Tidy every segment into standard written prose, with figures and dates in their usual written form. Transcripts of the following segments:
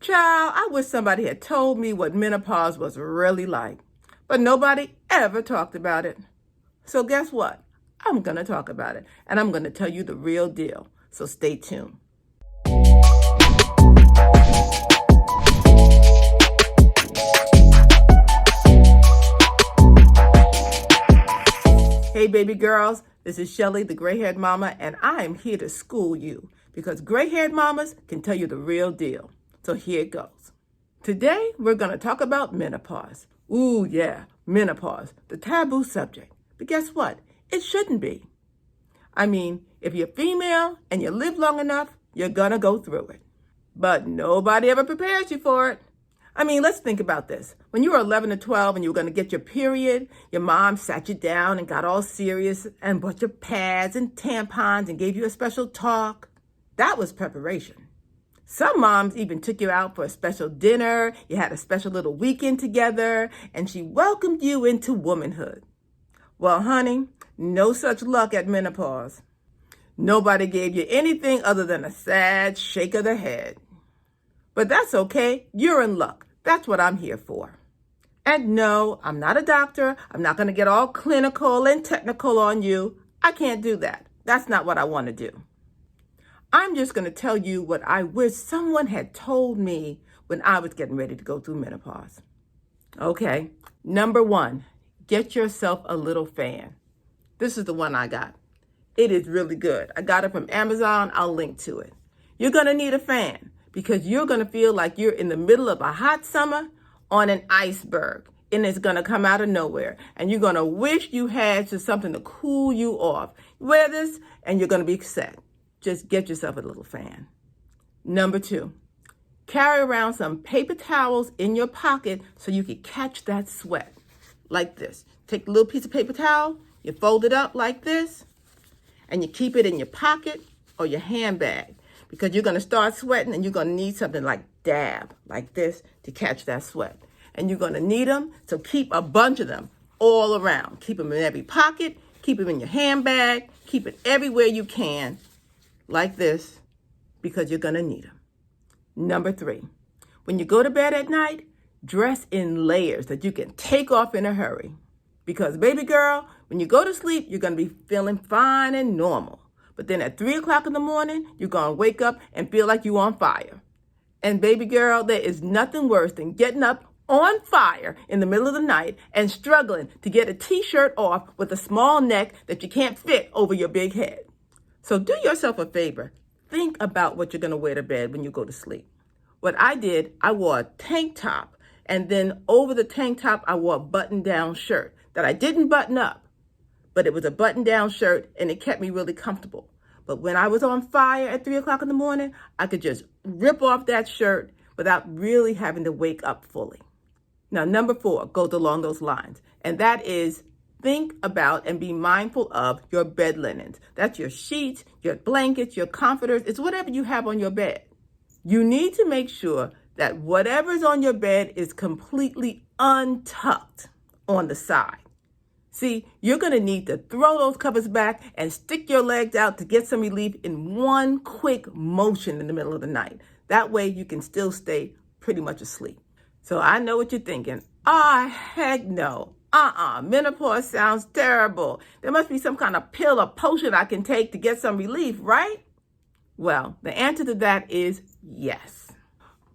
Child, I wish somebody had told me what menopause was really like, but nobody ever talked about it. So guess what? I'm going to talk about it, and I'm going to tell you the real deal. So stay tuned. Hey baby girls, this is Shelly, the gray-haired mama, and I am here to school you because gray-haired mamas can tell you the real deal. So here it goes. Today, we're going to talk about menopause. Ooh, yeah, menopause, the taboo subject. But guess what? It shouldn't be. I mean, if you're female and you live long enough, you're going to go through it. But nobody ever prepares you for it. I mean, let's think about this. When you were 11 or 12 and you were going to get your period, your mom sat you down and got all serious and bought your pads and tampons and gave you a special talk. That was preparation. Some moms even took you out for a special dinner. You had a special little weekend together, and she welcomed you into womanhood. Well, honey, no such luck at menopause. Nobody gave you anything other than a sad shake of the head. But that's okay. You're in luck. That's what I'm here for. And no, I'm not a doctor. I'm not going to get all clinical and technical on you. I can't do that. That's not what I want to do. I'm just going to tell you what I wish someone had told me when I was getting ready to go through menopause. Okay, number one, get yourself a little fan. This is the one I got. It is really good. I got it from Amazon. I'll link to it. You're going to need a fan because you're going to feel like you're in the middle of a hot summer on an iceberg, and it's going to come out of nowhere, and you're going to wish you had just something to cool you off. Wear this, and you're going to be set. Just get yourself a little fan. Number two, carry around some paper towels in your pocket so you can catch that sweat. Like this. Take a little piece of paper towel, you fold it up like this, and you keep it in your pocket or your handbag because you're going to start sweating and you're going to need something like dab, like this, to catch that sweat. And you're going to need them, so keep a bunch of them all around. Keep them in every pocket, keep them in your handbag, keep it everywhere you can, like this, because you're going to need them. Number three, when you go to bed at night, dress in layers that you can take off in a hurry. Because baby girl, when you go to sleep, you're going to be feeling fine and normal. But then at 3 o'clock in the morning, you're going to wake up and feel like you're on fire. And baby girl, there is nothing worse than getting up on fire in the middle of the night and struggling to get a t-shirt off with a small neck that you can't fit over your big head. So do yourself a favor. Think about what you're going to wear to bed when you go to sleep. What I did, I wore a tank top, and then over the tank top, I wore a button-down shirt that I didn't button up, but it was a button-down shirt, and it kept me really comfortable. But when I was on fire at 3 o'clock in the morning, I could just rip off that shirt without really having to wake up fully. Now, number four goes along those lines, and that is think about and be mindful of your bed linens. That's your sheets, your blankets, your comforters. It's whatever you have on your bed. You need to make sure that whatever's on your bed is completely untucked on the side. See, you're going to need to throw those covers back and stick your legs out to get some relief in one quick motion in the middle of the night. That way you can still stay pretty much asleep. So I know what you're thinking. Heck no. Menopause sounds terrible. There must be some kind of pill or potion I can take to get some relief, right? Well, the answer to that is yes.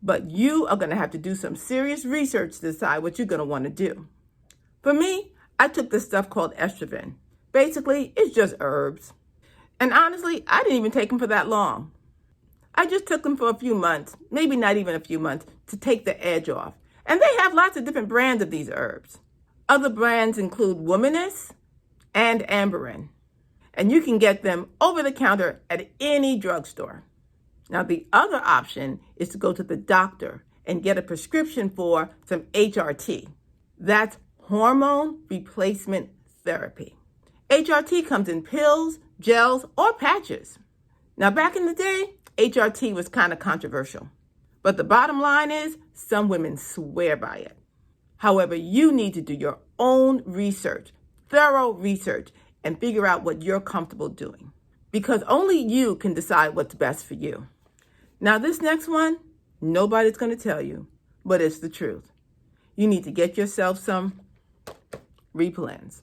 But you are going to have to do some serious research to decide what you're going to want to do. For me, I took this stuff called estrogen. Basically, it's just herbs. And honestly, I didn't even take them for that long. I just took them for a few months, maybe not even a few months, to take the edge off. And they have lots of different brands of these herbs. Other brands include Womaness and Amberin. And you can get them over the counter at any drugstore. Now, the other option is to go to the doctor and get a prescription for some HRT. That's hormone replacement therapy. HRT comes in pills, gels, or patches. Now, back in the day, HRT was kind of controversial. But the bottom line is, some women swear by it. However, you need to do your own research, thorough research, and figure out what you're comfortable doing. Because only you can decide what's best for you. Now, this next one, Nobody's going to tell you, but it's the truth. You need to get yourself some Replans.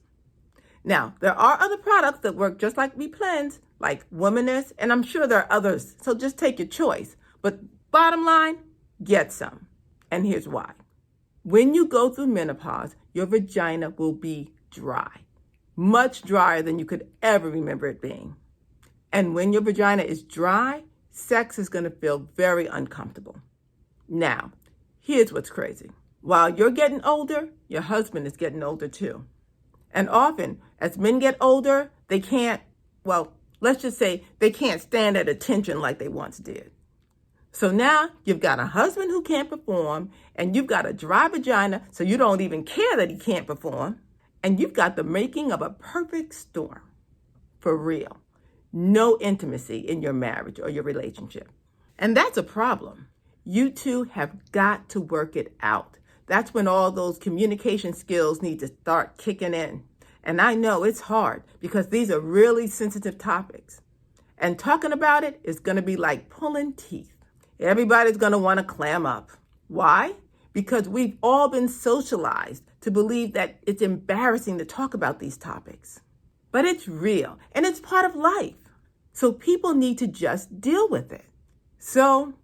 Now, there are other products that work just like Replans, like Womaness, and I'm sure there are others, so just take your choice. But bottom line, get some. And here's why. When you go through menopause, your vagina will be dry, much drier than you could ever remember it being. And when your vagina is dry, sex is going to feel very uncomfortable. Now, here's what's crazy. While you're getting older, your husband is getting older too. And often, as men get older, they can't, let's just say they can't stand at attention like they once did. So now you've got a husband who can't perform, and you've got a dry vagina, so you don't even care that he can't perform. And you've got the making of a perfect storm. For real. No intimacy in your marriage or your relationship. And that's a problem. You two have got to work it out. That's when all those communication skills need to start kicking in. And I know it's hard because these are really sensitive topics. And talking about it is going to be like pulling teeth. Everybody's going to want to clam up. Why? Because we've all been socialized to believe that it's embarrassing to talk about these topics. But it's real and it's part of life. So people need to just deal with it. So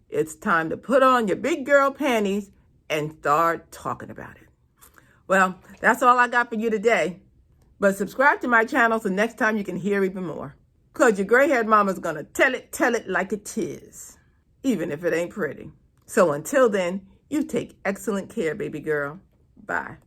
it's time to put on your big girl panties and start talking about it. Well, that's all I got for you today. But subscribe to my channel so next time you can hear even more. Because your gray-haired mama's going to tell it like it is, even if it ain't pretty. So until then, you take excellent care, baby girl. Bye.